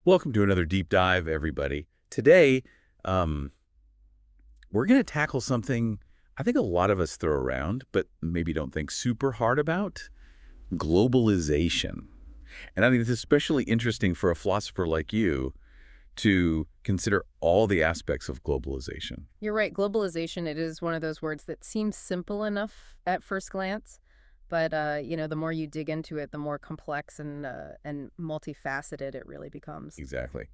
Welcome to another deep dive, everybody. Today, um, we're going to tackle something I think a lot of us throw around, but maybe don't think super hard about: globalization. And I think it's especially interesting for a philosopher like you to consider all the aspects of globalization. You're right. Globalization, it is one of those words that seems simple enough at first glance, but the more you dig into it, the more complex and multifaceted it really becomes. Exactly.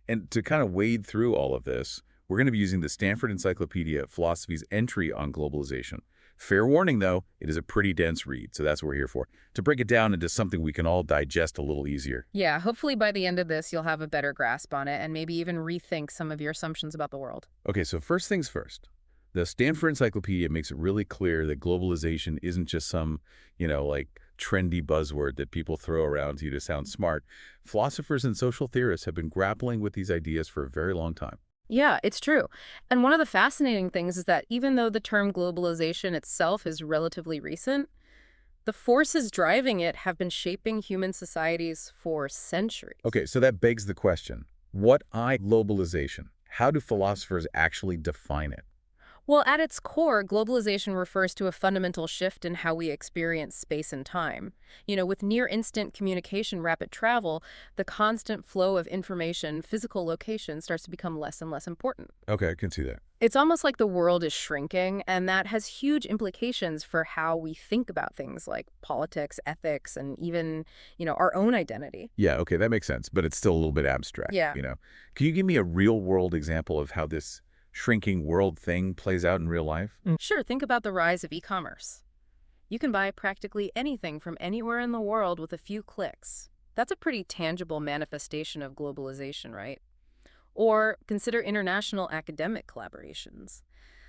And to kind of wade through all of this, we're going to be using the Stanford Encyclopedia of Philosophy's entry on globalization. Fair warning, though, it is a pretty dense read, so that's what we're here for, to break it down into something we can all digest a little easier. Yeah, hopefully by the end of this, you'll have a better grasp on it and maybe even rethink some of your assumptions about the world. Okay, so first things first. The Stanford Encyclopedia makes it really clear that globalization isn't just some, like trendy buzzword that people throw around to you to sound smart. Philosophers and social theorists have been grappling with these ideas for a very long time. Yeah, it's true. And one of the fascinating things is that even though the term globalization itself is relatively recent, the forces driving it have been shaping human societies for centuries. Okay, so that begs the question, what is globalization? How do philosophers actually define it? Well, at its core, globalization refers to a fundamental shift in how we experience space and time. With near instant communication, rapid travel, the constant flow of information, physical location starts to become less and less important. Okay, I can see that. It's almost like the world is shrinking, and that has huge implications for how we think about things like politics, ethics, and even, our own identity. Yeah, okay, that makes sense, but it's still a little bit Yeah. abstract. Can you give me a real-world example of how this shrinking world thing plays out in real life? Sure, think about the rise of e-commerce. You can buy practically anything from anywhere in the world with a few clicks. That's a pretty tangible manifestation of globalization, right? Or consider international academic collaborations.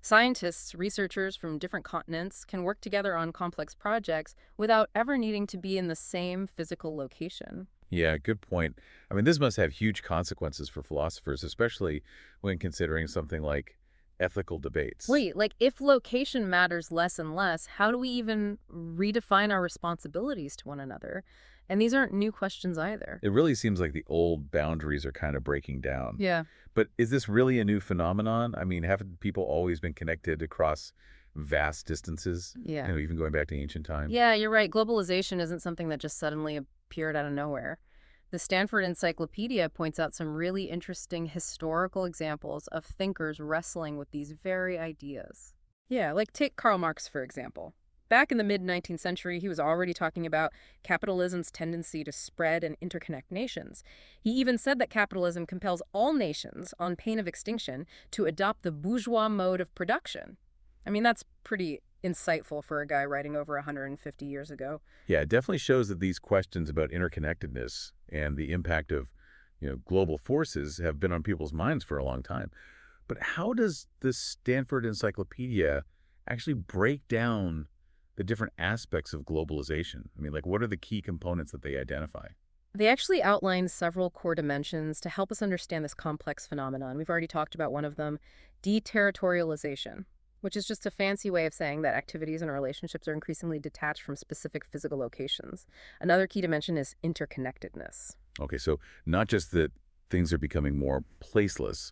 Scientists, researchers from different continents can work together on complex projects without ever needing to be in the same physical location. Yeah, good point. I mean, this must have huge consequences for philosophers, especially when considering something like ethical debates. Wait, like if location matters less and less, how do we even redefine our responsibilities to one another? And these aren't new questions either. It really seems like the old boundaries are kind of breaking down. Yeah. But is this really a new phenomenon? I mean, haven't people always been connected across vast distances? Yeah. Even going back to ancient times? Yeah, you're right. Globalization isn't something that just suddenly appeared out of nowhere. The Stanford Encyclopedia points out some really interesting historical examples of thinkers wrestling with these very ideas. Yeah, like take Karl Marx, for example. Back in the mid-19th century, he was already talking about capitalism's tendency to spread and interconnect nations. He even said that capitalism compels all nations, on pain of extinction, to adopt the bourgeois mode of production. I mean, that's pretty insightful for a guy writing over 150 years ago. Yeah, it definitely shows that these questions about interconnectedness and the impact of, global forces have been on people's minds for a long time. But how does the Stanford Encyclopedia actually break down the different aspects of globalization? I mean, like, what are the key components that they identify? They actually outline several core dimensions to help us understand this complex phenomenon. We've already talked about one of them, deterritorialization, which is just a fancy way of saying that activities and relationships are increasingly detached from specific physical locations. Another key dimension is interconnectedness. Okay, so not just that things are becoming more placeless,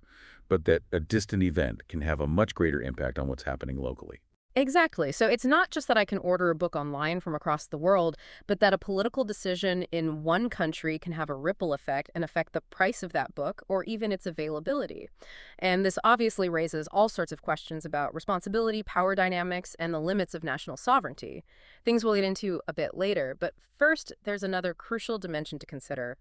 but that a distant event can have a much greater impact on what's happening locally. Exactly. So it's not just that I can order a book online from across the world, but that a political decision in one country can have a ripple effect and affect the price of that book or even its availability. And this obviously raises all sorts of questions about responsibility, power dynamics, and the limits of national sovereignty. Things we'll get into a bit later. But first, there's another crucial dimension to consider: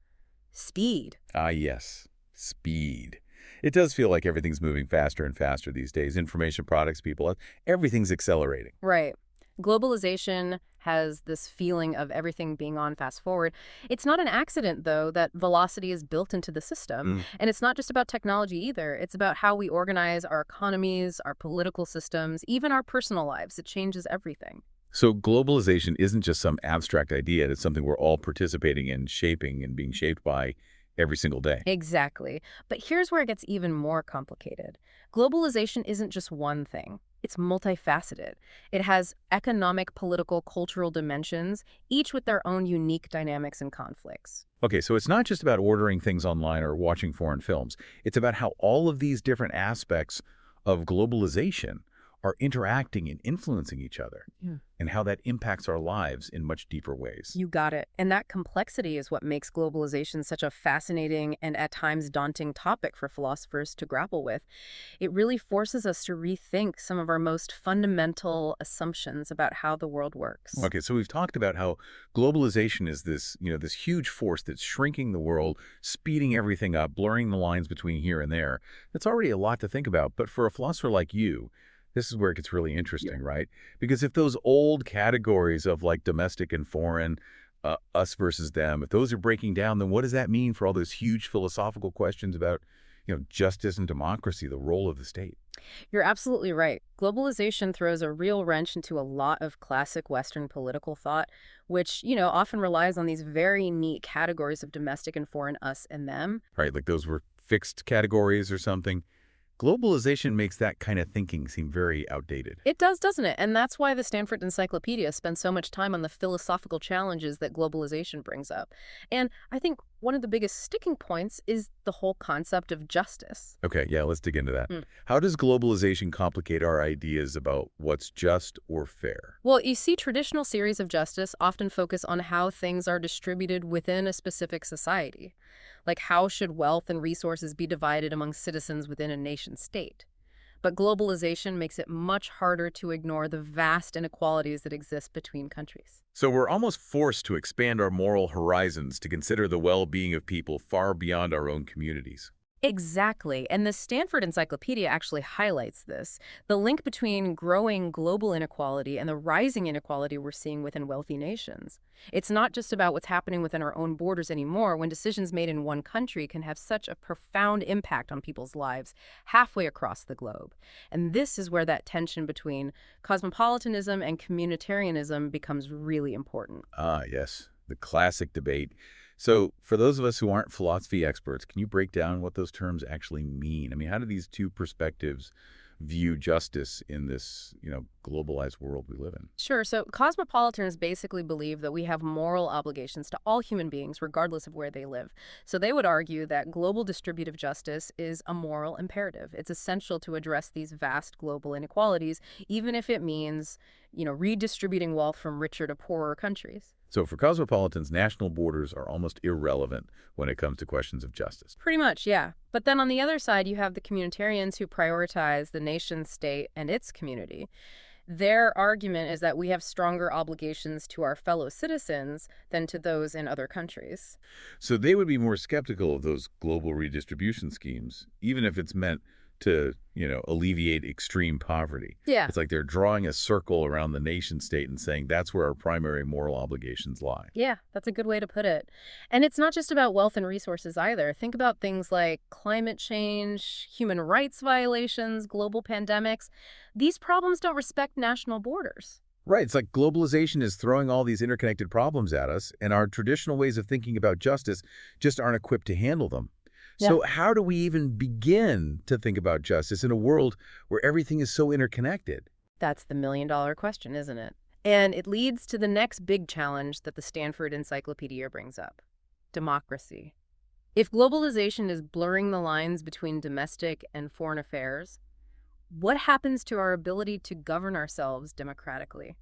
speed. Ah, yes, speed. It does feel like everything's moving faster and faster these days. Information products, people, everything's accelerating. Right. Globalization has this feeling of everything being on fast forward. It's not an accident, though, that velocity is built into the system. Mm. And it's not just about technology either. It's about how we organize our economies, our political systems, even our personal lives. It changes everything. So globalization isn't just some abstract idea. It's something we're all participating in, shaping and being shaped by every single day. Exactly. But here's where it gets even more complicated. Globalization isn't just one thing. It's multifaceted. It has economic, political, cultural dimensions, each with their own unique dynamics and conflicts. Okay, so it's not just about ordering things online or watching foreign films. It's about how all of these different aspects of globalization are interacting and influencing each other, Yeah. and how that impacts our lives in much deeper ways. You got it. And that complexity is what makes globalization such a fascinating and at times daunting topic for philosophers to grapple with. It really forces us to rethink some of our most fundamental assumptions about how the world works. Okay, so we've talked about how globalization is this huge force that's shrinking the world, speeding everything up, blurring the lines between here and there. That's already a lot to think about, but for a philosopher like you, this is where it gets really interesting, right? Because if those old categories of like domestic and foreign, us versus them, if those are breaking down, then what does that mean for all those huge philosophical questions about, justice and democracy, the role of the state? You're absolutely right. Globalization throws a real wrench into a lot of classic Western political thought, which, often relies on these very neat categories of domestic and foreign us and them. Right? Like those were fixed categories or something. Globalization makes that kind of thinking seem very outdated. It does, doesn't it? And that's why the Stanford Encyclopedia spends so much time on the philosophical challenges that globalization brings up. And I think one of the biggest sticking points is the whole concept of justice. Okay, yeah, let's dig into that. Mm. How does globalization complicate our ideas about what's just or fair? Well, you see, traditional theories of justice often focus on how things are distributed within a specific society. Like how should wealth and resources be divided among citizens within a nation state? But globalization makes it much harder to ignore the vast inequalities that exist between countries. So we're almost forced to expand our moral horizons to consider the well-being of people far beyond our own communities. Exactly. And the Stanford Encyclopedia actually highlights this, the link between growing global inequality and the rising inequality we're seeing within wealthy nations. It's not just about what's happening within our own borders anymore when decisions made in one country can have such a profound impact on people's lives halfway across the globe. And this is where that tension between cosmopolitanism and communitarianism becomes really important. Ah, yes, the classic debate. So for those of us who aren't philosophy experts, can you break down what those terms actually mean? I mean, how do these two perspectives view justice in this, globalized world we live in? Sure. So cosmopolitans basically believe that we have moral obligations to all human beings, regardless of where they live. So they would argue that global distributive justice is a moral imperative. It's essential to address these vast global inequalities, even if it means, redistributing wealth from richer to poorer countries. So for cosmopolitans, national borders are almost irrelevant when it comes to questions of justice. Pretty much, yeah. But then on the other side, you have the communitarians who prioritize the nation state and its community. Their argument is that we have stronger obligations to our fellow citizens than to those in other countries. So they would be more skeptical of those global redistribution schemes, even if it's meant to, alleviate extreme poverty. Yeah. It's like they're drawing a circle around the nation state and saying that's where our primary moral obligations lie. Yeah, that's a good way to put it. And it's not just about wealth and resources either. Think about things like climate change, human rights violations, global pandemics. These problems don't respect national borders. Right. It's like globalization is throwing all these interconnected problems at us, and our traditional ways of thinking about justice just aren't equipped to handle them. Yeah. So how do we even begin to think about justice in a world where everything is so interconnected? That's the million-dollar question, isn't it? And it leads to the next big challenge that the Stanford Encyclopedia brings up: democracy. If globalization is blurring the lines between domestic and foreign affairs, what happens to our ability to govern ourselves democratically?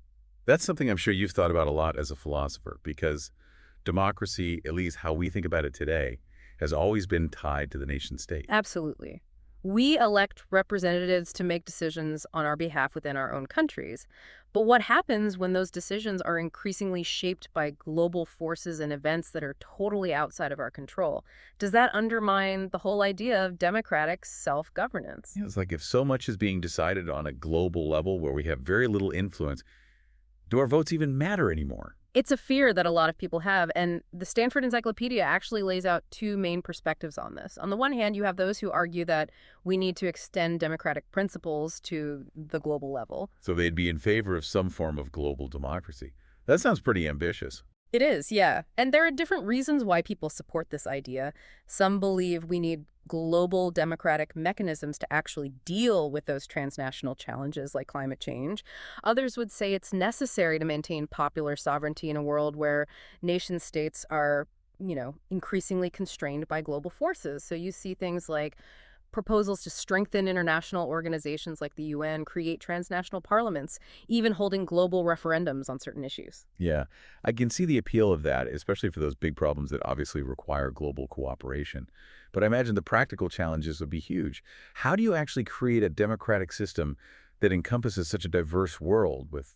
That's something I'm sure you've thought about a lot as a philosopher, because democracy, at least how we think about it today, has always been tied to the nation state. Absolutely. We elect representatives to make decisions on our behalf within our own countries. But what happens when those decisions are increasingly shaped by global forces and events that are totally outside of our control? Does that undermine the whole idea of democratic self-governance? It's like if so much is being decided on a global level where we have very little influence, do our votes even matter anymore? It's a fear that a lot of people have, and the Stanford Encyclopedia actually lays out two main perspectives on this. On the one hand, you have those who argue that we need to extend democratic principles to the global level. So they'd be in favor of some form of global democracy. That sounds pretty ambitious. It is, yeah. And there are different reasons why people support this idea. Some believe we need global democratic mechanisms to actually deal with those transnational challenges like climate change. Others would say it's necessary to maintain popular sovereignty in a world where nation states are, increasingly constrained by global forces. So you see things like proposals to strengthen international organizations like the UN, create transnational parliaments, even holding global referendums on certain issues. Yeah, I can see the appeal of that, especially for those big problems that obviously require global cooperation. But I imagine the practical challenges would be huge. How do you actually create a democratic system that encompasses such a diverse world with,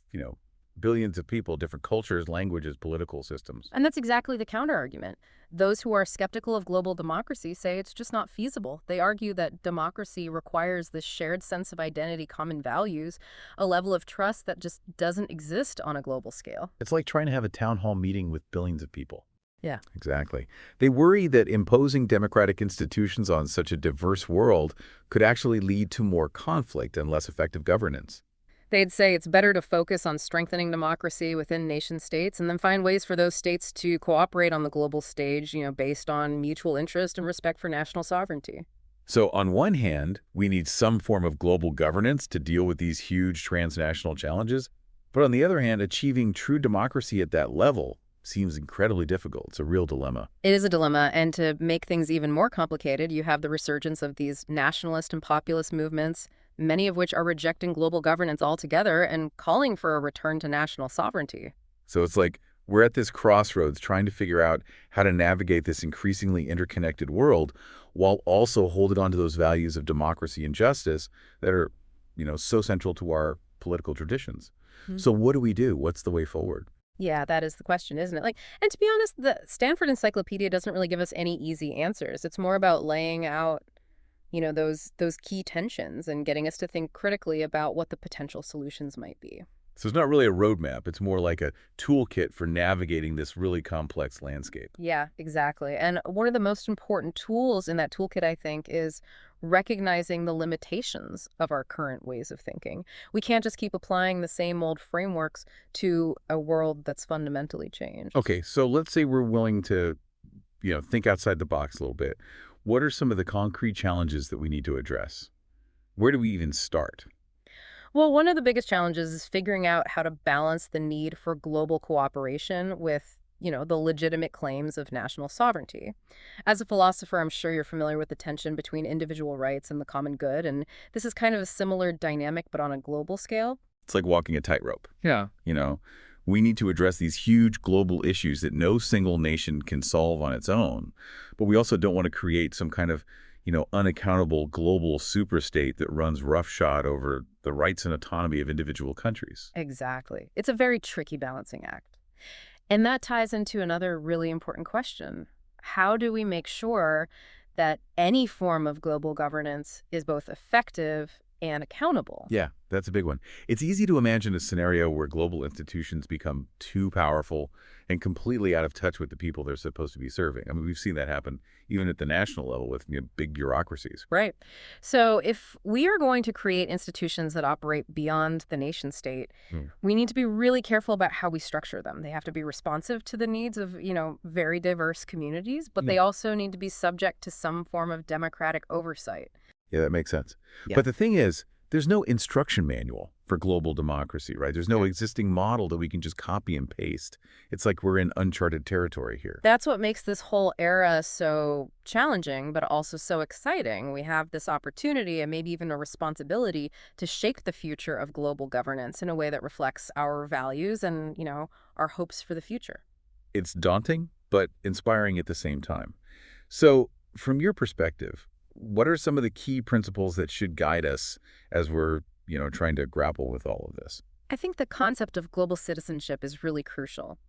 billions of people, different cultures, languages, political systems? And that's exactly the counterargument. Those who are skeptical of global democracy say it's just not feasible. They argue that democracy requires this shared sense of identity, common values, a level of trust that just doesn't exist on a global scale. It's like trying to have a town hall meeting with billions of people. Yeah. Exactly. They worry that imposing democratic institutions on such a diverse world could actually lead to more conflict and less effective governance. They'd say it's better to focus on strengthening democracy within nation states and then find ways for those states to cooperate on the global stage, based on mutual interest and respect for national sovereignty. So on one hand, we need some form of global governance to deal with these huge transnational challenges. But on the other hand, achieving true democracy at that level seems incredibly difficult. It's a real dilemma. It is a dilemma, and to make things even more complicated, you have the resurgence of these nationalist and populist movements, many of which are rejecting global governance altogether and calling for a return to national sovereignty. So it's like we're at this crossroads trying to figure out how to navigate this increasingly interconnected world while also holding on to those values of democracy and justice that are, so central to our political traditions. Hmm. So what do we do? What's the way forward? Yeah, that is the question, isn't it? And to be honest, the Stanford Encyclopedia doesn't really give us any easy answers. It's more about laying out, those key tensions and getting us to think critically about what the potential solutions might be. So it's not really a roadmap. It's more like a toolkit for navigating this really complex landscape. Yeah, exactly. And one of the most important tools in that toolkit, I think, is recognizing the limitations of our current ways of thinking. We can't just keep applying the same old frameworks to a world that's fundamentally changed. Okay, so let's say we're willing to, think outside the box a little bit. What are some of the concrete challenges that we need to address? Where do we even start? Well, one of the biggest challenges is figuring out how to balance the need for global cooperation with, the legitimate claims of national sovereignty. As a philosopher, I'm sure you're familiar with the tension between individual rights and the common good, and this is kind of a similar dynamic, but on a global scale. It's like walking a tightrope. Yeah. You know, we need to address these huge global issues that no single nation can solve on its own. But we also don't want to create some kind of, unaccountable global superstate that runs roughshod over the rights and autonomy of individual countries. Exactly. It's a very tricky balancing act. And that ties into another really important question. How do we make sure that any form of global governance is both effective and accountable? Yeah, that's a big one. It's easy to imagine a scenario where global institutions become too powerful and completely out of touch with the people they're supposed to be serving. I mean, we've seen that happen even at the national level with big bureaucracies. Right. So if we are going to create institutions that operate beyond the nation state, Hmm. we need to be really careful about how we structure them. They have to be responsive to the needs of, very diverse communities, but Yeah. they also need to be subject to some form of democratic oversight. Yeah, that makes sense. Yeah. But the thing is, there's no instruction manual for global democracy, right? There's no existing model that we can just copy and paste. It's like we're in uncharted territory here. That's what makes this whole era so challenging, but also so exciting. We have this opportunity and maybe even a responsibility to shape the future of global governance in a way that reflects our values and, our hopes for the future. It's daunting, but inspiring at the same time. So, from your perspective, what are some of the key principles that should guide us as we're, trying to grapple with all of this? I think the concept of global citizenship is really crucial.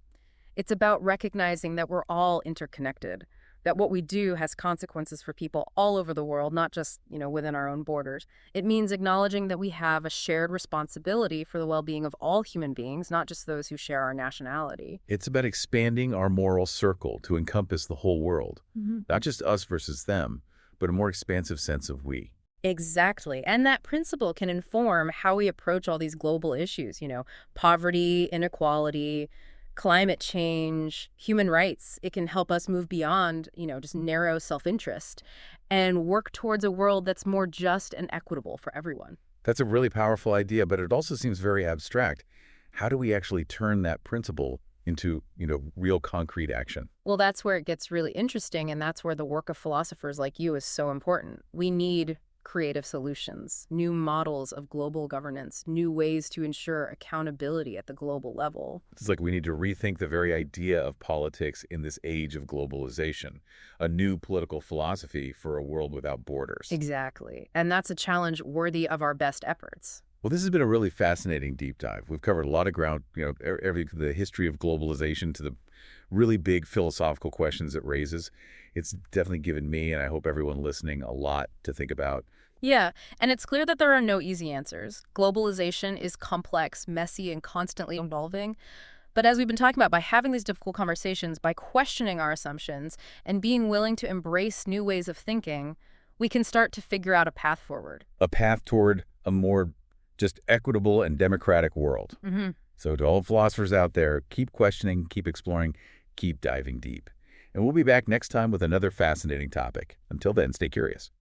It's about recognizing that we're all interconnected, that what we do has consequences for people all over the world, not just, within our own borders. It means acknowledging that we have a shared responsibility for the well-being of all human beings, not just those who share our nationality. It's about expanding our moral circle to encompass the whole world, not just us versus them, but a more expansive sense of we. Exactly. And that principle can inform how we approach all these global issues, poverty, inequality, Climate change, human rights, it can help us move beyond, just narrow self-interest and work towards a world that's more just and equitable for everyone. That's a really powerful idea, but it also seems very abstract. How do we actually turn that principle into, real concrete action? Well, that's where it gets really interesting, and that's where the work of philosophers like you is so important. We need creative solutions, new models of global governance, new ways to ensure accountability at the global level. It's like we need to rethink the very idea of politics in this age of globalization, a new political philosophy for a world without borders. Exactly. And that's a challenge worthy of our best efforts. Well, this has been a really fascinating deep dive. We've covered a lot of ground, the history of globalization to the really big philosophical questions it raises. It's definitely given me, and I hope everyone listening, a lot to think about. Yeah, and it's clear that there are no easy answers. Globalization is complex, messy, and constantly evolving. But as we've been talking about, by having these difficult conversations, by questioning our assumptions, and being willing to embrace new ways of thinking, we can start to figure out a path forward. A path toward a more just equitable and democratic world. Hmm. So to all philosophers out there, keep questioning, keep exploring, keep diving deep. And we'll be back next time with another fascinating topic. Until then, stay curious.